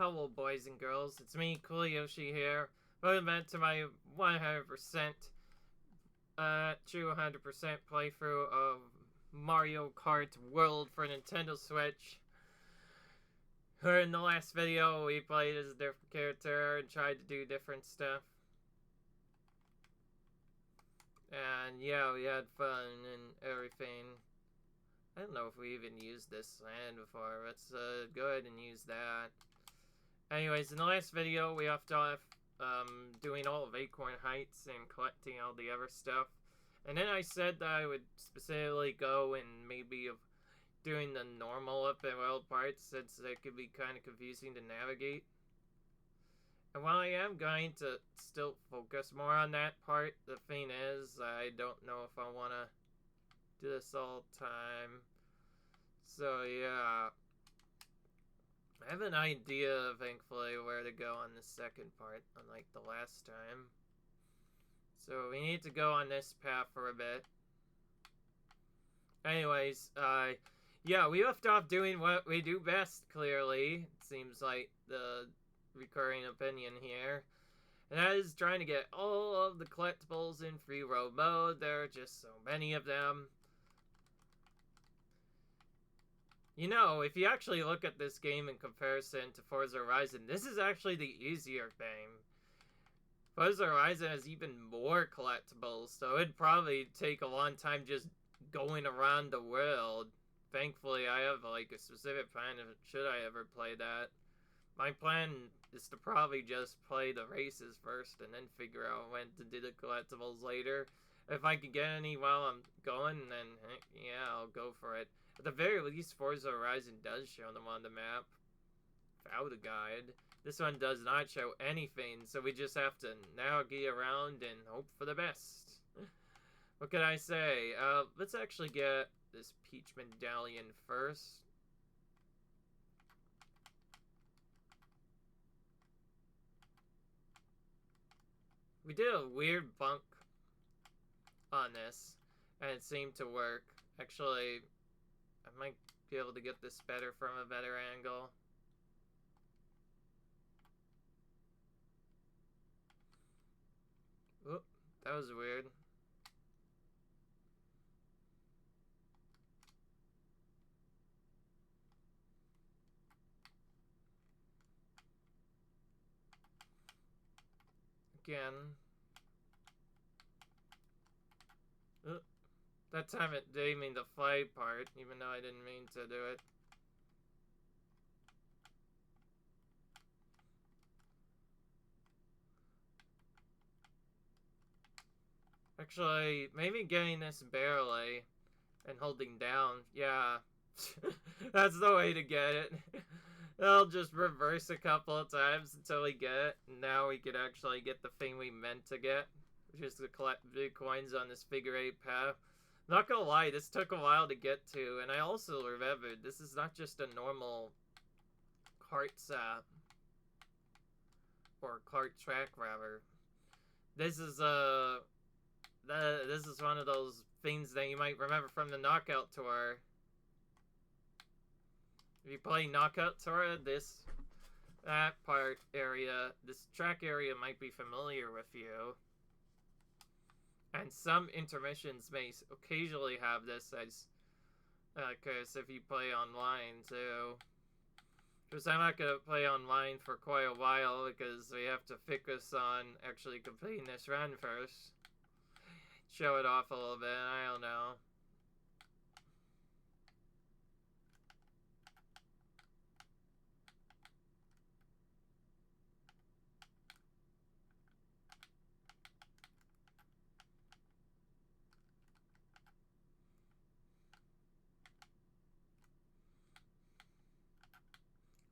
Hello, boys and girls. It's me, Yoshi here. Welcome back to my 100% true 100% playthrough of Mario Kart World for Nintendo Switch. In the last video, we played as a different character and tried to do different stuff. And yeah, we had fun and everything. I don't know if we even used this land before. Let's go ahead and use that. Anyways, in the last video, we left off doing all of Acorn Heights and collecting all the other stuff. And then I said that I would specifically go and maybe doing the normal open world parts, since it could be kind of confusing to navigate. And while I am going to still focus more on that part, the thing is, I don't know if I want to do this all the time. So yeah. I have an idea, thankfully, where to go on the second part, unlike the last time. So we need to go on this path for a bit. Anyways, yeah, we left off doing what we do best, clearly. It seems like the recurring opinion here. And that is trying to get all of the collectibles in free roam mode. There are just so many of them. You know, if you actually look at this game in comparison to Forza Horizon, this is actually the easier game. Forza Horizon has even more collectibles, so it'd probably take a long time just going around the world. Thankfully, I have like a specific plan if should I ever play that. My plan is to probably just play the races first and then figure out when to do the collectibles later. If I can get any while I'm going, then heck, yeah, I'll go for it. At the very least, Forza Horizon does show them on the map. Without a guide. This one does not show anything, so we just have to navigate around and hope for the best. What can I say? Let's actually get this Peach medallion first. We did a weird bunk on this, and it seemed to work. Actually, I might be able to get this better from a better angle. Oop, that was weird. Again. Oop. That time it gave me the fly part, even though I didn't mean to do it. Actually, maybe getting this barely and holding down. Yeah. That's the way to get it. I'll just reverse a couple of times until we get it. Now we could actually get the thing we meant to get, which is to collect big coins on this figure 8 path. Not gonna lie, this took a while to get to, and I also remembered this is not just a normal kart sap. Or kart track, rather. This is this is one of those things that you might remember from the Knockout Tour. If you play Knockout Tour, that part area, this track area might be familiar with you. And some intermissions may occasionally have this as, because if you play online too. Because I'm not going to play online for quite a while because we have to focus on actually completing this run first. Show it off a little bit, I don't know.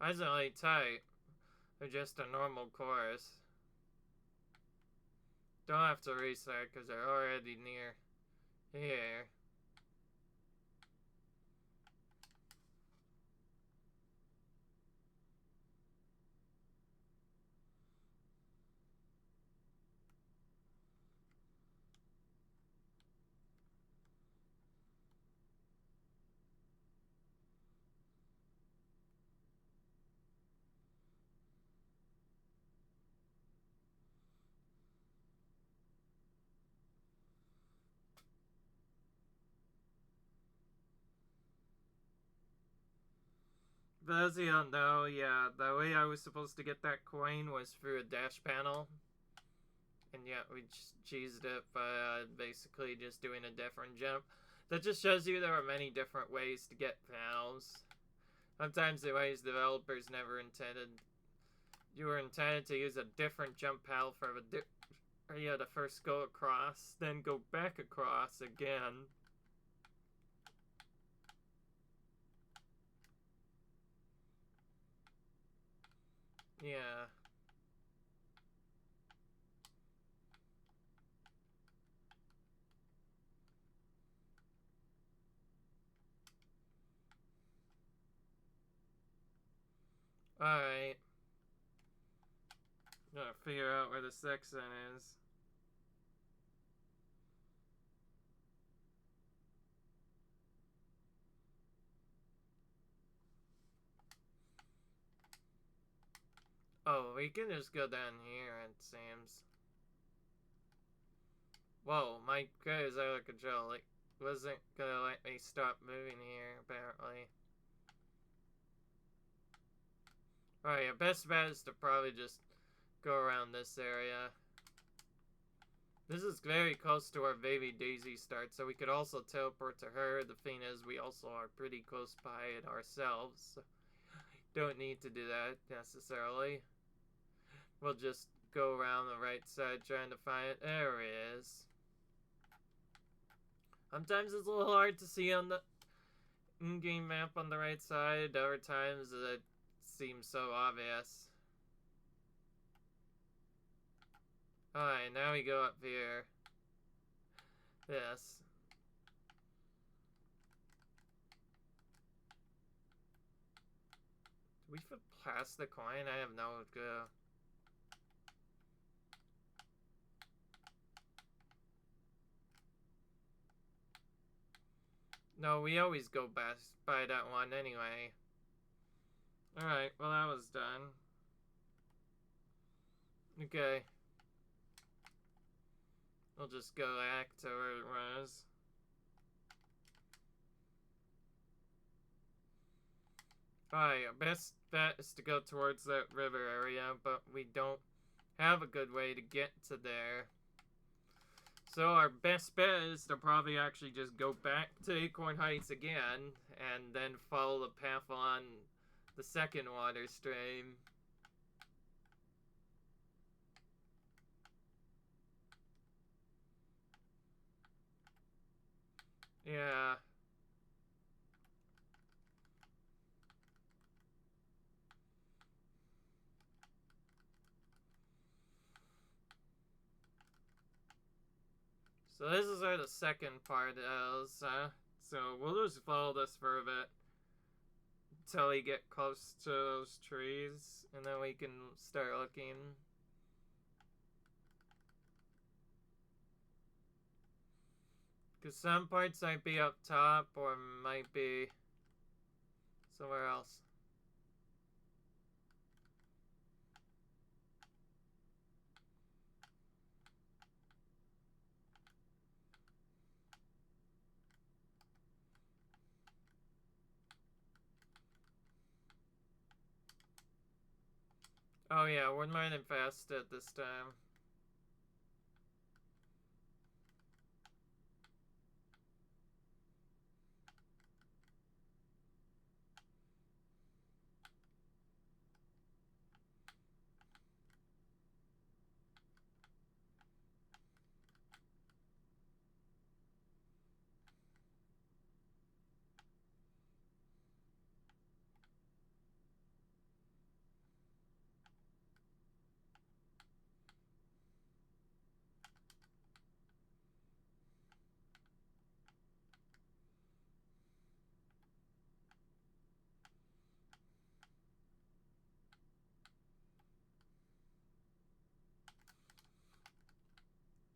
I wasn't really tight. They're just a normal course. Don't have to restart because they're already near here. For those who don't know, yeah, the way I was supposed to get that coin was through a dash panel. And yeah, we just cheesed it by basically just doing a different jump. That just shows you there are many different ways to get panels. Sometimes the ways developers never intended. You were intended to use a different jump panel for you had to first go across, then go back across again. Yeah. Alright. Gotta figure out where the section is. Oh, we can just go down here, it seems. Whoa, my car is out of control. Like, wasn't gonna let me stop moving here, apparently. Alright, your best bet is to probably just go around this area. This is very close to where Baby Daisy starts, so we could also teleport to her. The thing is, we also are pretty close by it ourselves, so don't need to do that necessarily. We'll just go around the right side trying to find it. There it is. Sometimes it's a little hard to see on the in-game map on the right side. Other times it seems so obvious. Alright, now we go up here. Yes. Did we put plastic coin? I have no clue. No, we always go by that one anyway. Alright, well that was done. Okay. We'll just go back to where it was. Alright, our best bet is to go towards that river area, but we don't have a good way to get to there. So our best bet is to probably actually just go back to Acorn Heights again, and then follow the path on the second water stream. Yeah. So this is where the second part is. So we'll just follow this for a bit until we get close to those trees, and then we can start looking. Because some parts might be up top, or might be somewhere else. Oh yeah, we're mining fast at this time.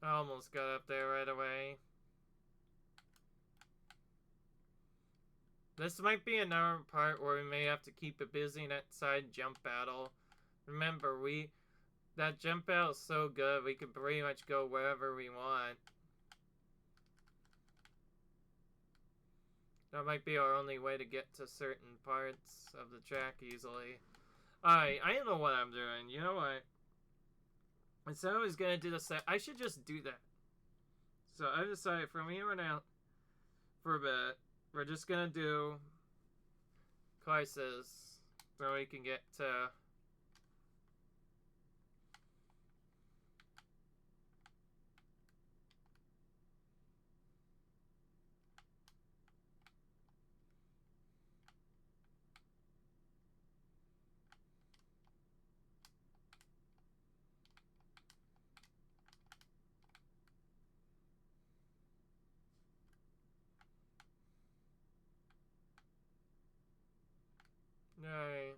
I almost got up there right away. This might be another part where we may have to keep it busy in that side jump battle. Remember, that jump battle is so good, we can pretty much go wherever we want. That might be our only way to get to certain parts of the track easily. Alright, I don't know what I'm doing. You know what? I said I was gonna do the set. I should just do that. So I decided from here on out, for a bit, we're just gonna do Crisis so we can get to. Alright.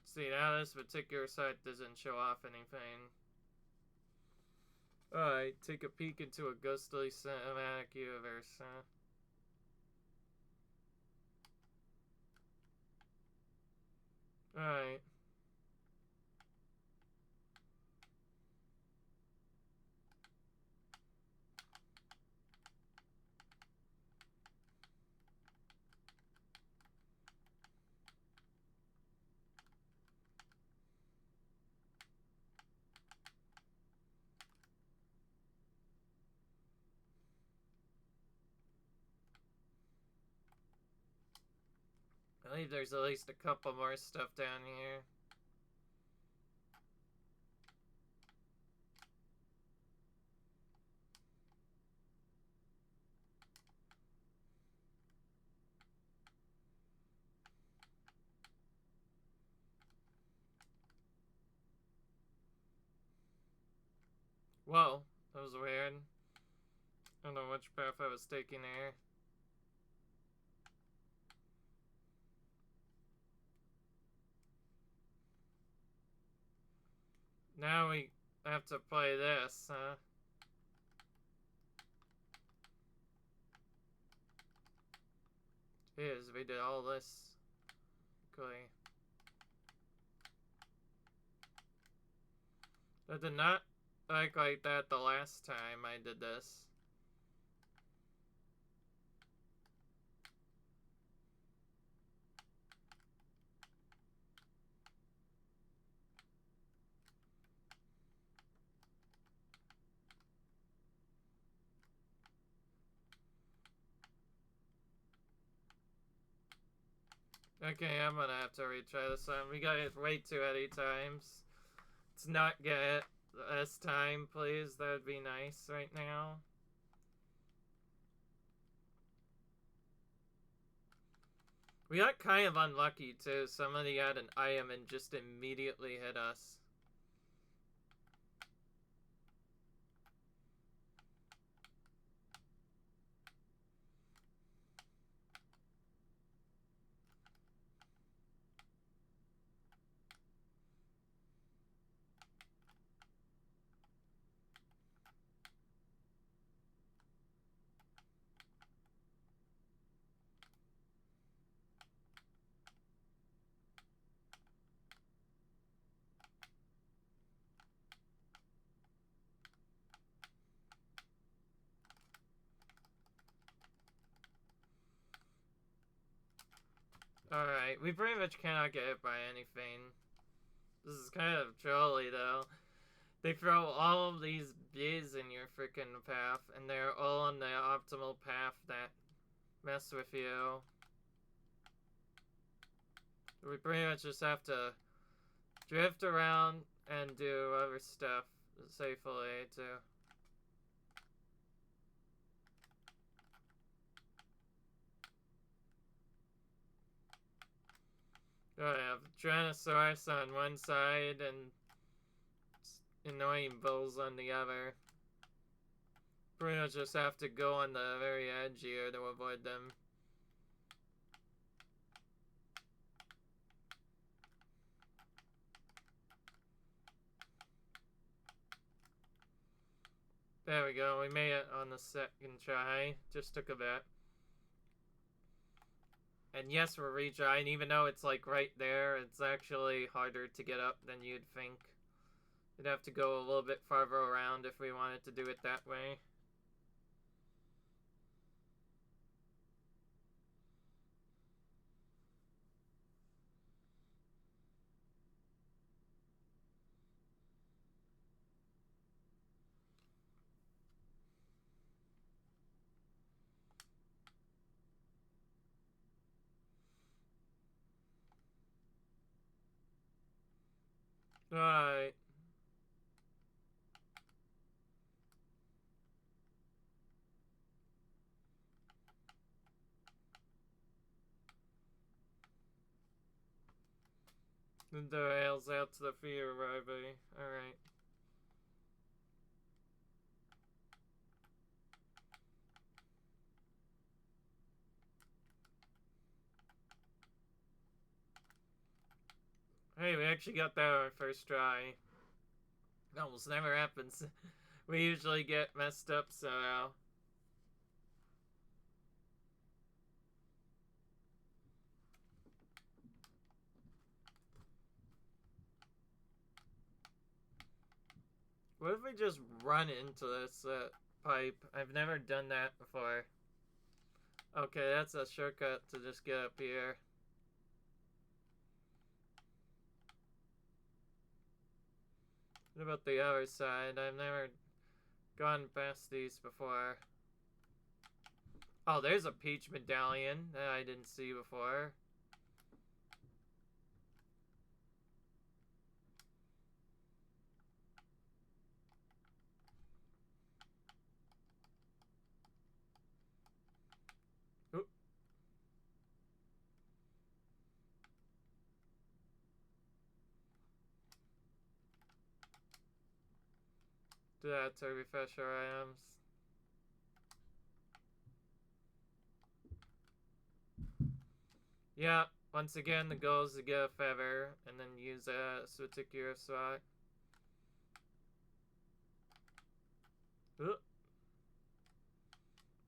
See, now this particular site doesn't show off anything. Alright, take a peek into a ghostly cinematic universe, huh? Alright. I believe there's at least a couple more stuff down here. Whoa, that was weird. I don't know which path I was taking there. Now we have to play this, huh? Jeez, we did all this. Okay. I did not like that the last time I did this. Okay, I'm gonna have to retry this one. We got it way too many times. Let's not get it this time, please. That would be nice right now. We got kind of unlucky too. Somebody had an item and just immediately hit us. Alright, we pretty much cannot get hit by anything. This is kind of trolly though. They throw all of these bees in your freaking path, and they're all on the optimal path that mess with you. We pretty much just have to drift around and do other stuff safely too. I have Tyrannosaurus on one side and annoying bulls on the other. Pretty much just have to go on the very edge here to avoid them. There we go, we made it on the second try. Just took a bit. And yes, we're retrying, even though it's like right there, it's actually harder to get up than you'd think. You'd have to go a little bit farther around if we wanted to do it that way. Alright. The rails out to the feeder robbery. Alright. Hey, we actually got that on our first try. It almost never happens. We usually get messed up somehow. What if we just run into this pipe? I've never done that before. Okay, that's a shortcut to just get up here. What about the other side? I've never gone past these before. Oh, there's a peach medallion that I didn't see before. Oop. Do that to refresh our items. Yeah, once again, the goal is to get a feather and then use a particular spot. Oop.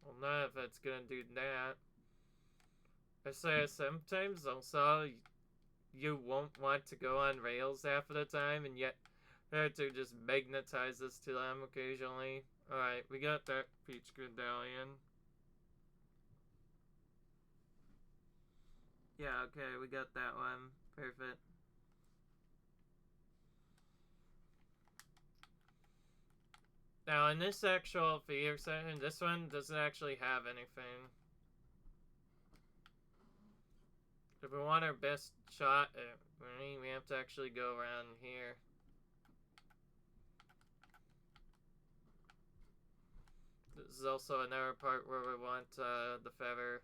Well, not if it's gonna do that. I say sometimes also you won't want to go on rails half of the time, and yet have to just magnetize us to them occasionally. Alright, we got that peach medallion. Yeah, okay, we got that one. Perfect. Now, in this actual feeder section, this one doesn't actually have anything. If we want our best shot, we have to actually go around here. This is also another part where we want the feather.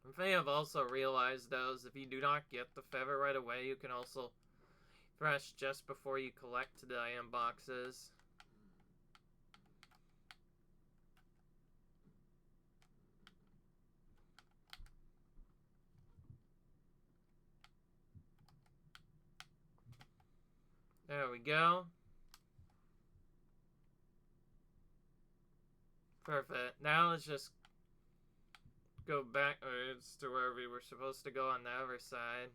One thing I've also realized, though, is if you do not get the feather right away, you can also thresh just before you collect the item boxes. There we go. Perfect. Now let's just go backwards to where we were supposed to go on the other side.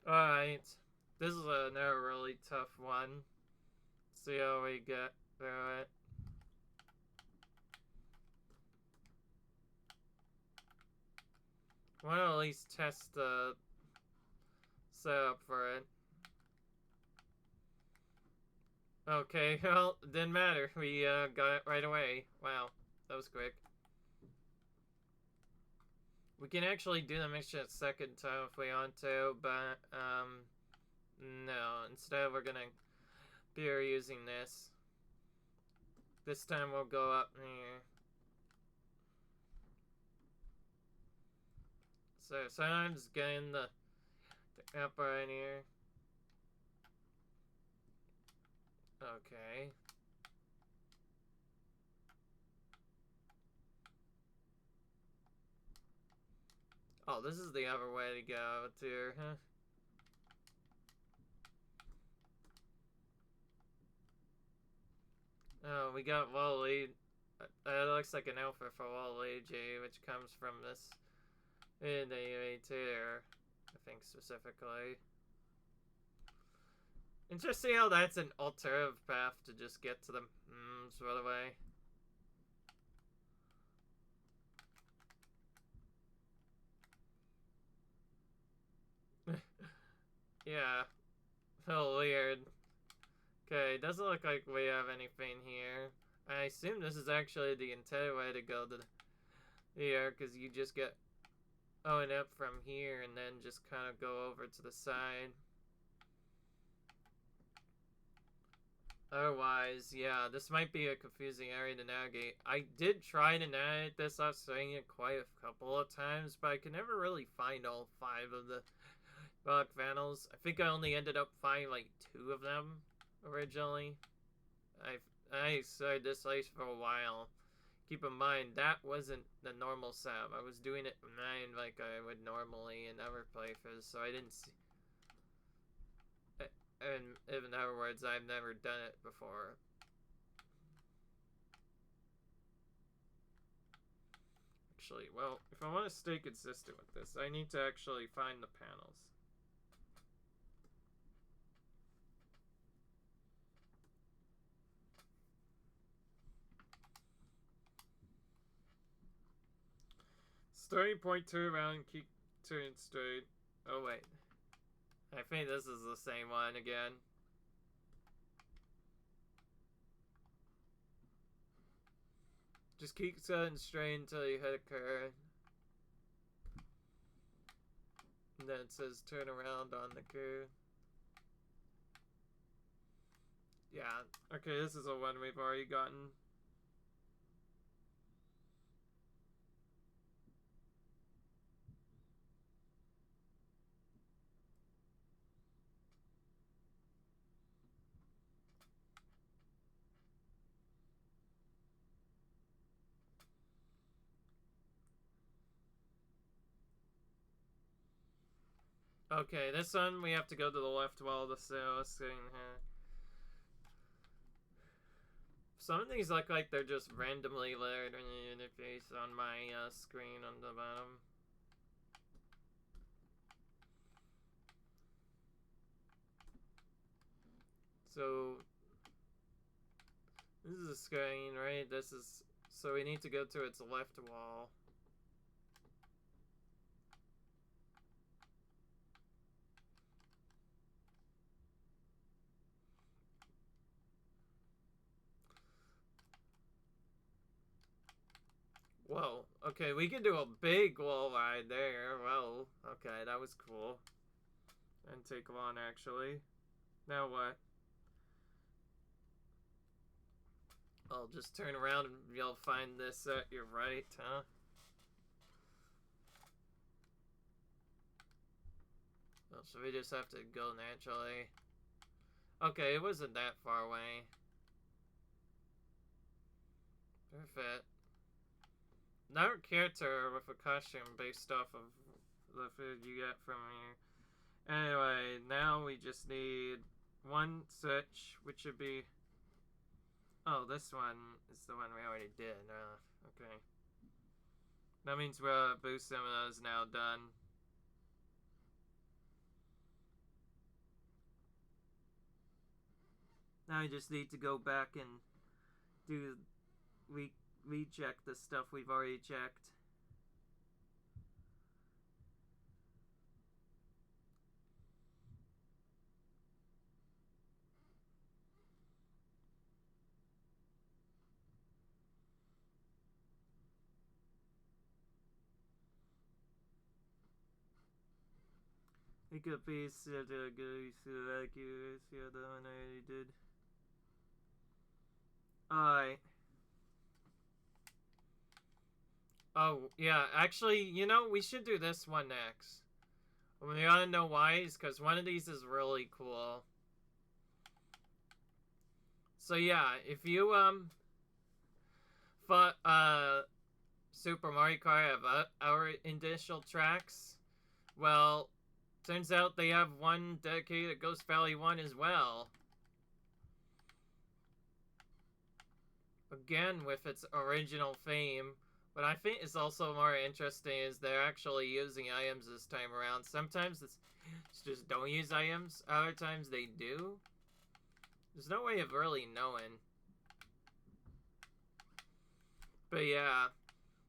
Alright. This is another really tough one. See how we get through it. I want to at least test the setup for it. Okay, well, it didn't matter. We got it right away. Wow, that was quick. We can actually do the mission a second time if we want to, but no. Instead, we're gonna be using this. This time we'll go up here. So sometimes getting the up right here. Okay. Oh, this is the other way to go to, huh? Oh, we got Waluigi. That looks like an outfit for Waluigi, which comes from this in the tier, I think specifically. Interesting how that's an alternative path to just get to the sort of way. Yeah, a little weird. Okay, doesn't look like we have anything here. I assume this is actually the intended way to go to here, because you just get Owen up from here and then just kind of go over to the side. Otherwise, yeah, this might be a confusing area to navigate. I did try to navigate this, I was saying it quite a couple of times, but I could never really find all 5 of the rock vandals. I think I only ended up finding like 2 of them originally. I started this place for a while. Keep in mind, that wasn't the normal setup. I was doing it 9 like I would normally in other playthroughs, so I didn't see... And in other words, I've never done it before. Actually, well, if I want to stay consistent with this, I need to actually find the panels. Starting point 2 around, keep turning straight. Oh, wait. I think this is the same one again. Just keep turning straight until you hit a curve. And then it says turn around on the curve. Yeah. Okay, this is a one we've already gotten. Okay, this one we have to go to the left wall to see what's sitting here. Some of these look like they're just randomly layered in the interface on my screen on the bottom. So, this is a screen, right? This is... So we need to go to its left wall. Whoa, okay, we can do a big wall ride there. Well, okay, that was cool. Didn't take long, actually. Now what? I'll just turn around and you'll find this at your right, huh? Well, so we just have to go naturally. Okay, it wasn't that far away. Perfect. Another character with a costume based off of the food you get from here. Anyway, now we just need one switch, which should be... Oh, this one is the one we already did. Okay. That means boost stamina is now done. Now I just need to go back and do recheck the stuff we've already checked. It could be such a good accuracy of the one I already did. Alright. Oh, yeah, actually, you know, we should do this one next. We gotta know why, is because one of these is really cool. So yeah, if you Super Mario Kart have our initial tracks, well, turns out they have one dedicated to Ghost Valley 1 as well. Again, with its original fame. What I think is also more interesting is they're actually using items this time around. Sometimes it's just don't use items, other times they do. There's no way of really knowing. But yeah.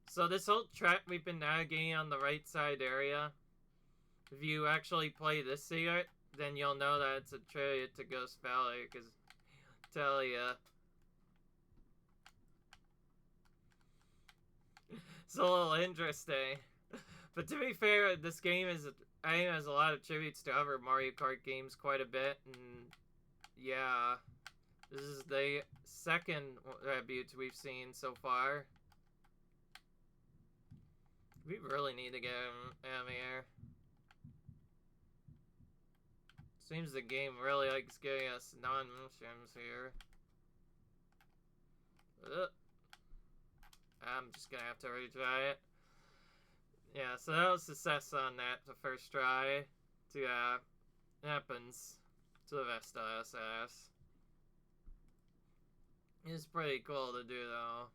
So this whole track we've been navigating on the right side area, if you actually play this secret, then you'll know that it's a tribute to Ghost Valley, because tell ya. It's a little interesting. But to be fair, this game is, I think, has a lot of tributes to other Mario Kart games quite a bit, and yeah, this is the second tribute we've seen so far. We really need to get him out of here. Seems the game really likes giving us non-mushrooms here. I'm just gonna have to retry it. Yeah, so that was success on that, the first try. So yeah, it happens to the best of us. It's pretty cool to do though.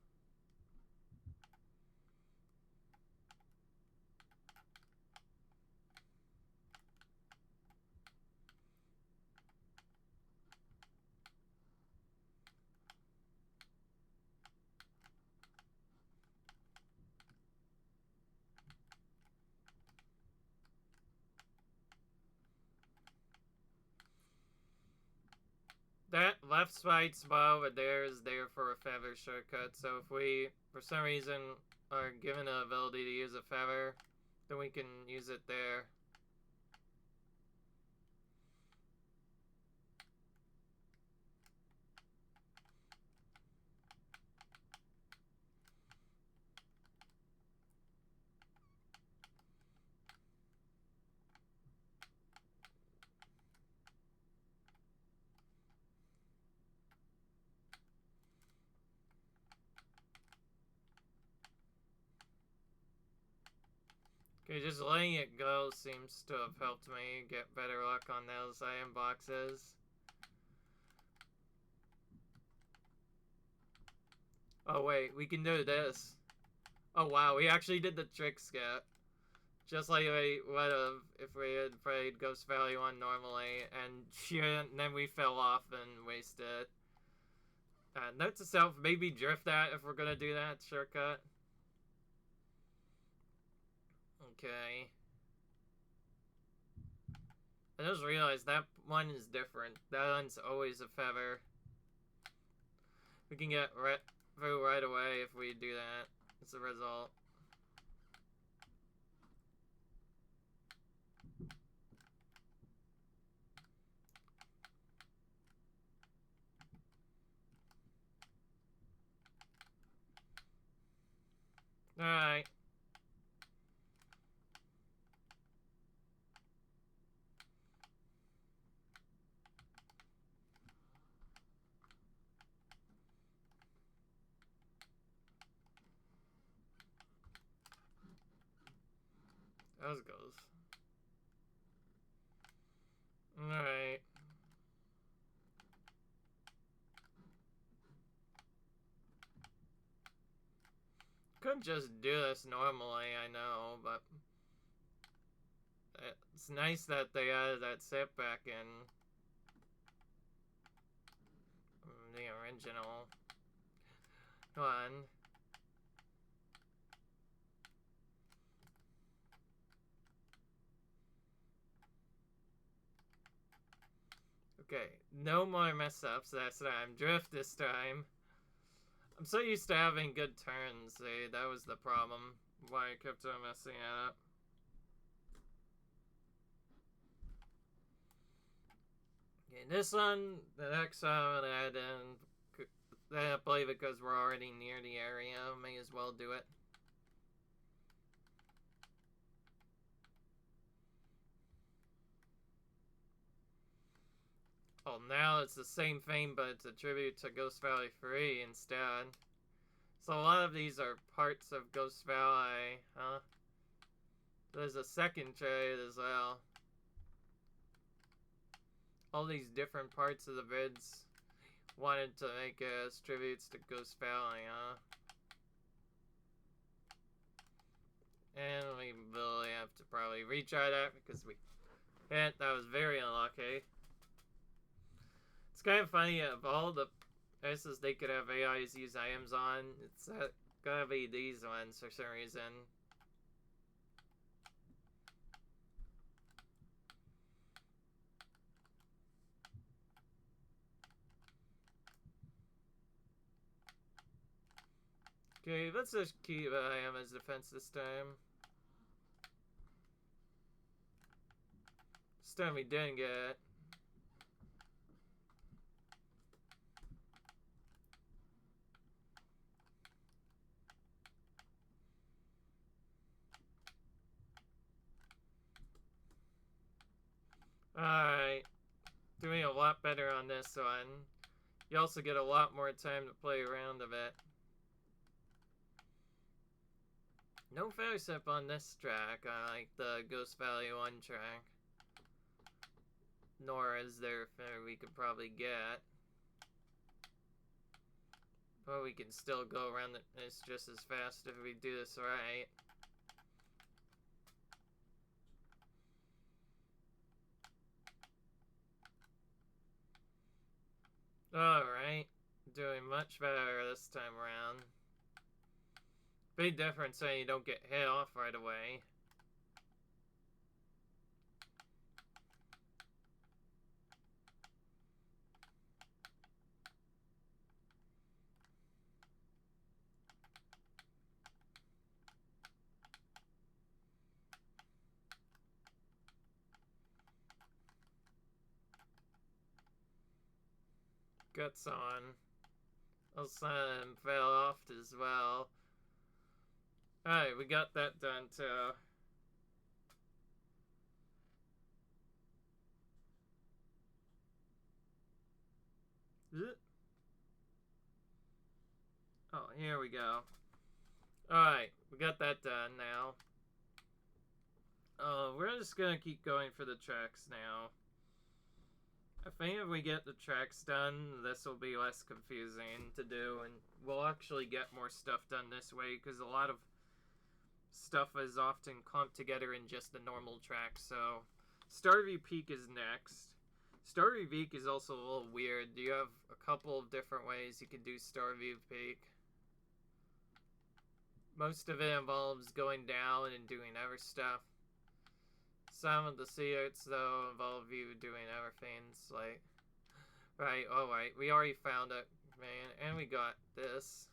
That left side spot over there is there for a feather shortcut, so if we, for some reason, are given the ability to use a feather, then we can use it there. Okay, just letting it go seems to have helped me get better luck on those item boxes. Oh wait, we can do this. Oh wow, we actually did the trick skip. Just like we would have if we had played Ghost Valley 1 normally, and then we fell off and wasted. Note to self, maybe drift that if we're gonna do that shortcut. Okay. I just realized that one is different. That one's always a feather. We can get through right away if we do that. As a result. Alright. That goes. Alright. Could just do this normally, I know, but it's nice that they added that setback in the original. Come on. Okay, no more mess ups this time. Drift this time. I'm so used to having good turns, see, that was the problem. Why I kept on messing it up. Okay, this one, the next one I'm gonna add in. I believe it because we're already near the area, may as well do it. Well, now it's the same thing, but it's a tribute to Ghost Valley 3 instead. So a lot of these are parts of Ghost Valley, huh? There's a second trade as well. All these different parts of the vids wanted to make as tributes to Ghost Valley, huh? And we really have to probably retry that because we can't. That was very unlucky. It's kind of funny, of all the places they could have AIs use items on, it's gotta be these ones for some reason. Okay, let's just keep IM as defense this time. This time we didn't get it. Alright. Doing a lot better on this one. You also get a lot more time to play around a bit. No failure step on this track, like the Ghost Valley 1 track. Nor is there fair we could probably get. But we can still go around this just as fast if we do this right. Alright. Doing much better this time around. Big difference saying you don't get hit off right away. Guts on. Also fell off as well. Alright, we got that done too. Oh, here we go. Alright, we got that done now. We're just gonna keep going for the tracks now. I think if we get the tracks done, this will be less confusing to do, and we'll actually get more stuff done this way, because a lot of stuff is often clumped together in just the normal track. So Starvey Peak is next. Starvey Peak is also a little weird. You have a couple of different ways you can do Starvey Peak. Most of it involves going down and doing other stuff. Some of the secrets, though, involve you doing other things, like... Right, alright, we already found it, man, and we got this.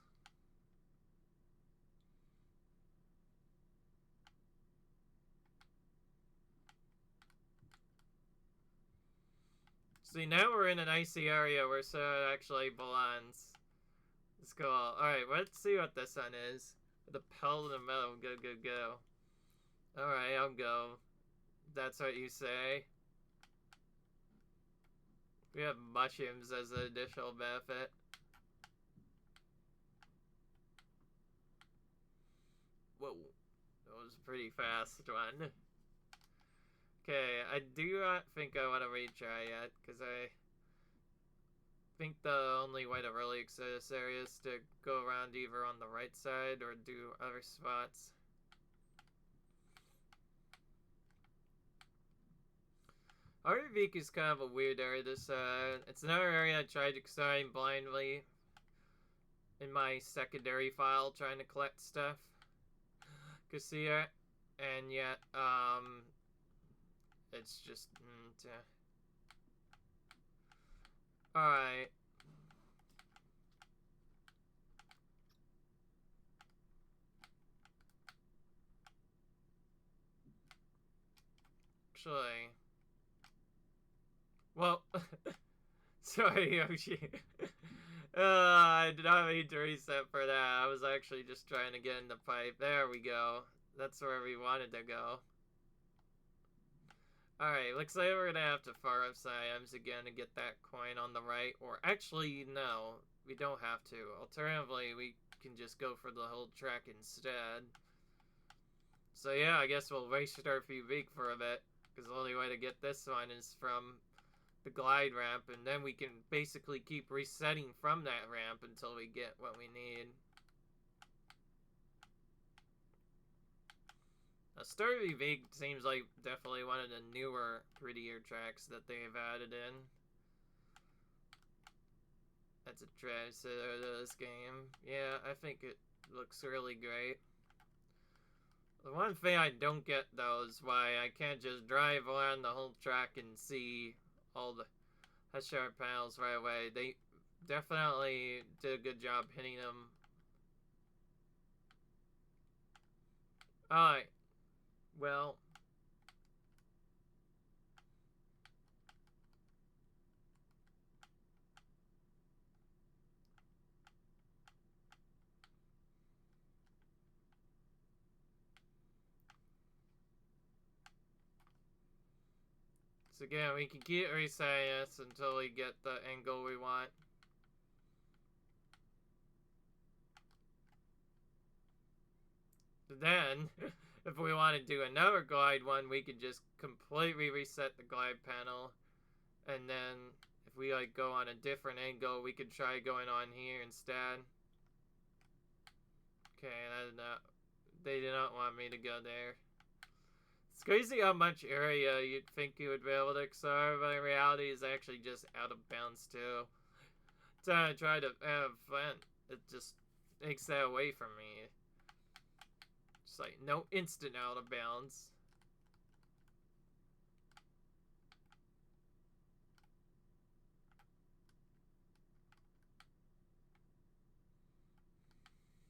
See, now we're in an icy area where so it actually belongs. Let's go. Alright, let's see what this one is. The pelt in the metal. Go, go, go. Alright, I'll go. That's what you say. We have mushrooms as an additional benefit. Whoa. That was a pretty fast one. Okay, I do not think I want to retry yet, because I think the only way to really exit this area is to go around either on the right side or do other spots. Arvik is kind of a weird area. It's another area I tried exploring blindly in my secondary file, trying to collect stuff. Cassia, and yet, it's just, alright. Actually, well, sorry, Yoshi. I did not mean to reset for that. I was actually just trying to get in the pipe. There we go. That's where we wanted to go. Alright, looks like we're gonna have to fire up Siams again to get that coin on the right. Or actually, no, we don't have to. Alternatively, we can just go for the whole track instead. So yeah, I guess we'll waste our PV for a bit. Because the only way to get this one is from the glide ramp. And then we can basically keep resetting from that ramp until we get what we need. Story V seems like definitely one of the newer, prettier tracks that they've added in. That's a trash to this game. Yeah, I think it looks really great. The one thing I don't get, though, is why I can't just drive around the whole track and see all the headshot panels right away. They definitely did a good job hitting them. Alright. Well, so again, we can keep resetting this until we get the angle we want. Then, if we want to do another glide one, we could just completely reset the glide panel. And then, if we like go on a different angle, we could try going on here instead. Okay, they did not want me to go there. It's crazy how much area you'd think you would be able to explore, but in reality, it's actually just out of bounds too. So I try to have fun. It just takes that away from me. Just like no instant out of bounds.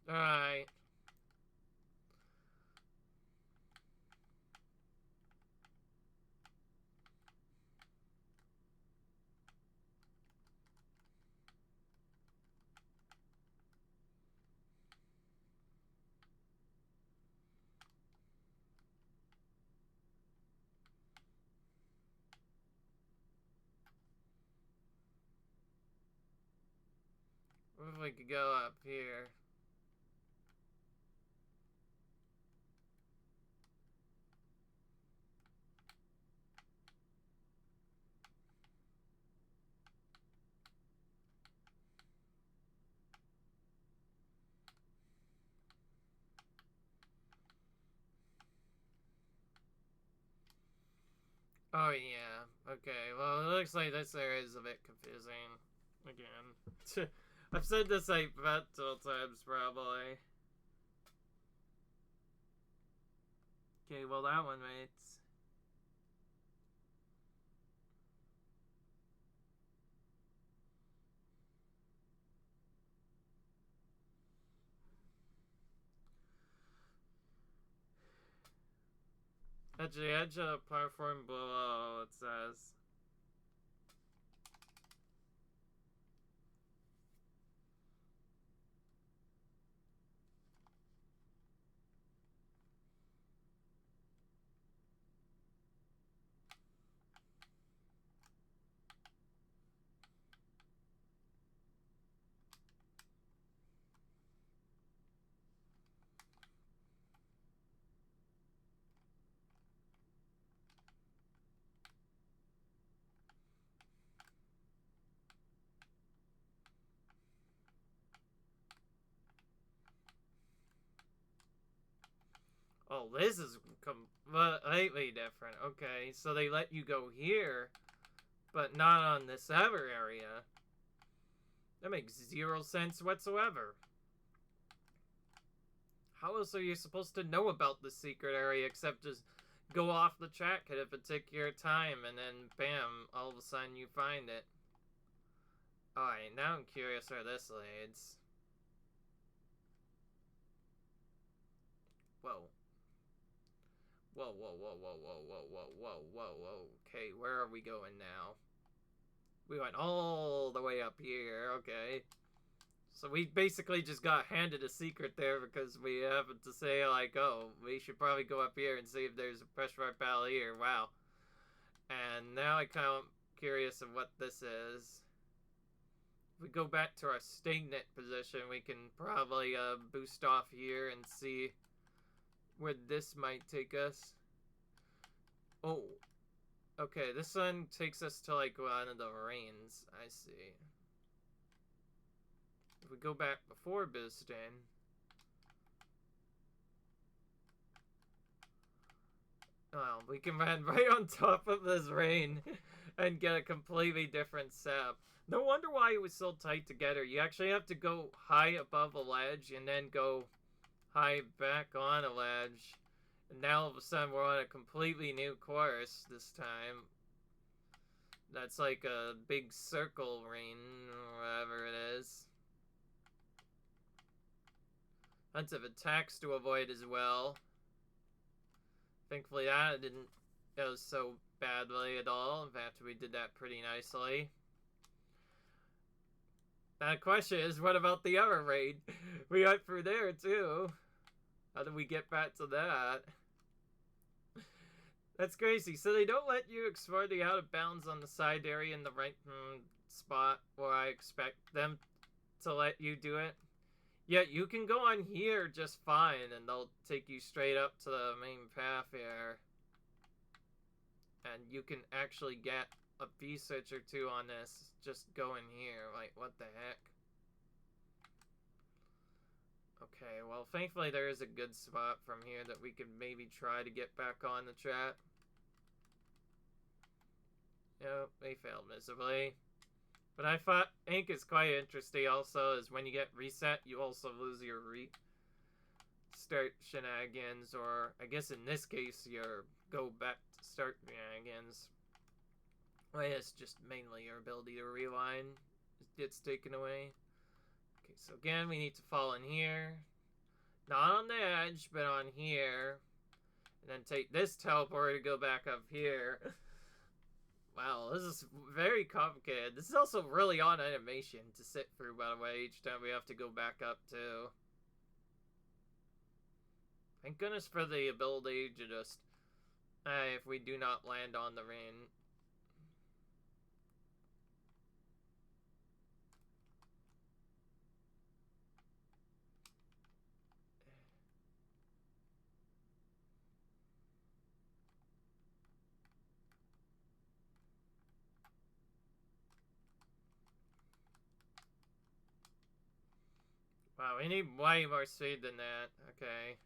Alright. What if we could go up here? Oh yeah, okay, well it looks like this area is a bit confusing. Again. I've said this like multiple times probably. Okay, well that one mates. At the edge of the platform below, it says. Oh, this is completely different. Okay, so they let you go here, but not on this other area. That makes zero sense whatsoever. How else are you supposed to know about the secret area except just go off the track at a particular time and then bam, all of a sudden you find it? Alright, now I'm curious where this leads. Whoa. Whoa, whoa, whoa, whoa, whoa, whoa, whoa, whoa, whoa, whoa. Okay, where are we going now? We went all the way up here, okay. So we basically just got handed a secret there because we happened to say, like, oh, we should probably go up here and see if there's a pressurized battle here. Wow. And now I kind of curious of what this is. If we go back to our stagnant position, we can probably boost off here and see where this might take us. Oh, okay, this one takes us to like one of the rains. I see. If we go back before boosting, well, we can land right on top of this rain and get a completely different setup. No wonder why it was so tight together. You actually have to go high above a ledge and then go high back on a ledge. And now all of a sudden we're on a completely new course this time. That's like a big circle rain or whatever it is. Tons of attacks to avoid as well. Thankfully that didn't go so badly at all. In fact, we did that pretty nicely. Now the question is, what about the other raid? We went through there too. How do we get back to that? That's crazy. So they don't let you explore the out of bounds on the side area in the right spot where I expect them to let you do it. Yeah, you can go on here just fine and they'll take you straight up to the main path here. And you can actually get a V-switch or two on this just going here. Like, what the heck? Okay, well, thankfully there is a good spot from here that we could maybe try to get back on the track. Yep, they failed miserably. But I think it's quite interesting also is when you get reset, you also lose your start shenanigans, or I guess in this case, your go back to start shenanigans. Well, it's just mainly your ability to rewind gets taken away. Okay, so again, we need to fall in here. Not on the edge, but on here. And then take this teleporter to go back up here. Wow, this is very complicated. This is also really on animation to sit through, by the way, each time we have to go back up too. Thank goodness for the ability to just, if we do not land on the rain. Wow, we need way more speed than that. Okay.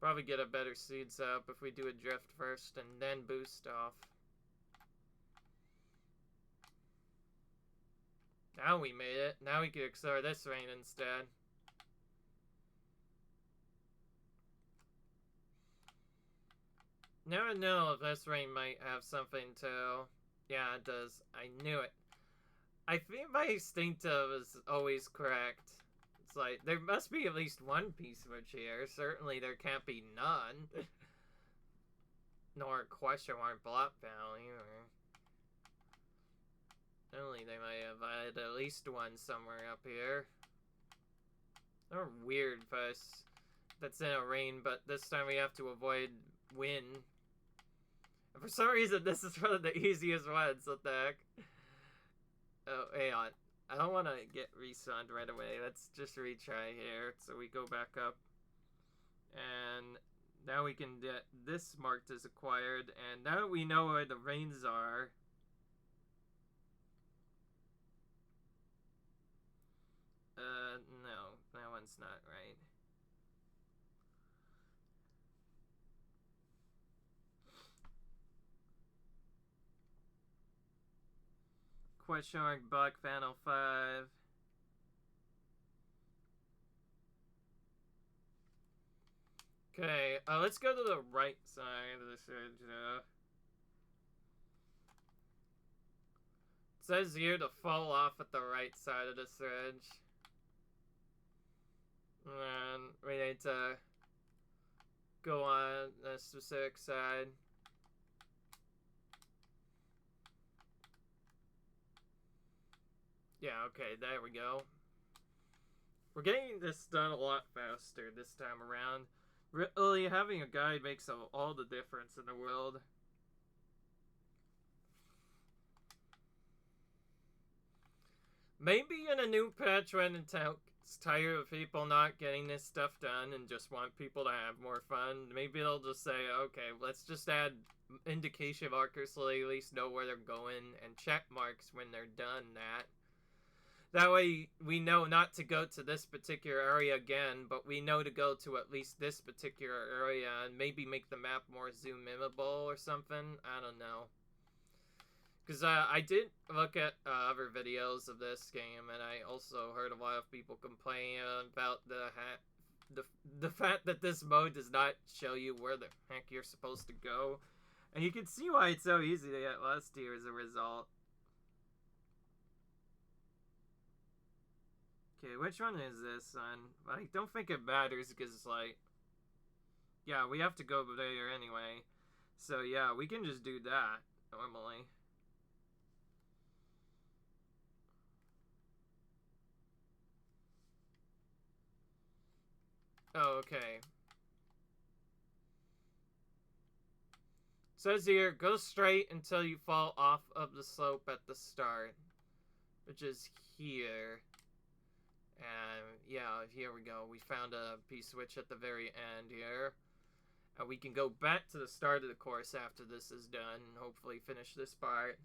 Probably get a better seed setup if we do a drift first and then boost off. Now we made it. Now we can explore this rain instead. Now I know if this rain might have something too. Yeah, it does. I knew it. I think my instinctive is always correct. It's like, there must be at least one P-switch here. Certainly there can't be none. Nor question mark block panel either. Only they might have had at least one somewhere up here. Or weird posts that's in a rain, but this time we have to avoid wind. And for some reason, this is one of the easiest ones. What the heck? Oh, hang on. I don't want to get respawned right away. Let's just retry here. So we go back up. And now we can get this marked as acquired. And now we know where the rains are. No. That one's not right. Question mark bug panel 5. Okay, let's go to the right side of the surge now. It says here to fall off at the right side of the surge. And we need to go on a specific side. Yeah, okay, there we go. We're getting this done a lot faster this time around. Really, having a guide makes all the difference in the world. Maybe in a new patch when it's tired of people not getting this stuff done and just want people to have more fun, maybe they'll just say, okay, let's just add indication markers so they at least know where they're going, and check marks when they're done that. That way we know not to go to this particular area again, but we know to go to at least this particular area, and maybe make the map more zoom-inable or something. I don't know. Because I did look at other videos of this game, and I also heard a lot of people complain about the fact that this mode does not show you where the heck you're supposed to go. And you can see why it's so easy to get lost here as a result. Okay, which one is this one? I don't think it matters because, like, yeah, we have to go there anyway. So, yeah, we can just do that normally. Oh, okay. It says here, go straight until you fall off of the slope at the start, which is here. And yeah, here we go. We found a P-switch at the very end here. And we can go back to the start of the course after this is done and hopefully finish this part.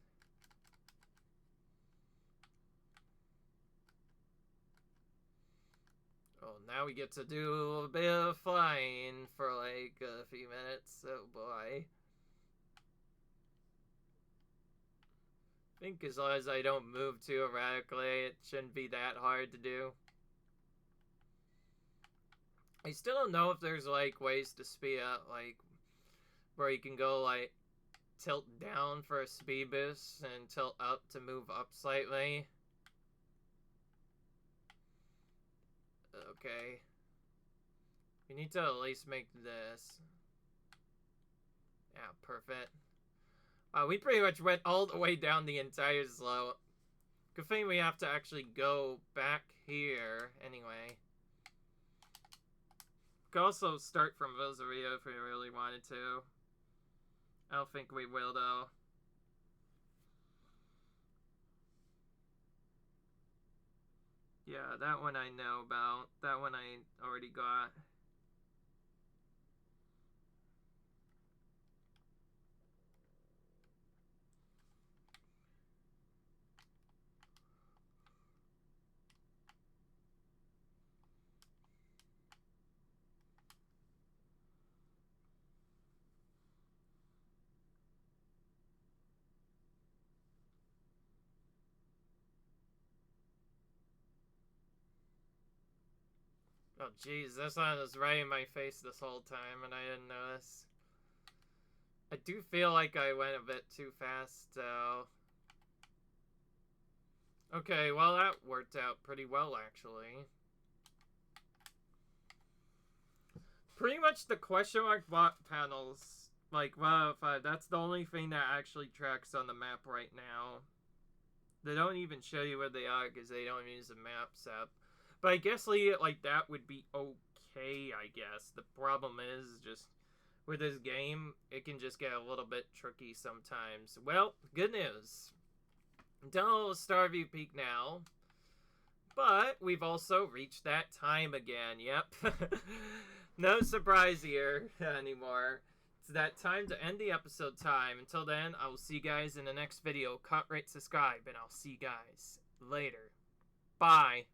Oh, now we get to do a bit of flying for like a few minutes. Oh boy. I think as long as I don't move too erratically, it shouldn't be that hard to do. I still don't know if there's like ways to speed up, like where you can go like tilt down for a speed boost and tilt up to move up slightly. Okay. We need to at least make this. Yeah, perfect. We pretty much went all the way down the entire slope. Good thing we have to actually go back here anyway. Could also start from Rosario if we really wanted to. I don't think we will though. Yeah, that one I know about. That one I already got. Oh jeez, this one was right in my face this whole time and I didn't notice. I do feel like I went a bit too fast though. Okay, well that worked out pretty well actually. Pretty much the question mark bot panels, like, wow, that's the only thing that actually tracks on the map right now. They don't even show you where they are because they don't use the maps app. But I guess leaving it like that would be okay, I guess. The problem is just with this game, it can just get a little bit tricky sometimes. Well, good news. Done Starview Peak now. But we've also reached that time again. Yep. No surprise here anymore. It's that time to end the episode time. Until then, I will see you guys in the next video. Cut, rate, subscribe, and I'll see you guys later. Bye.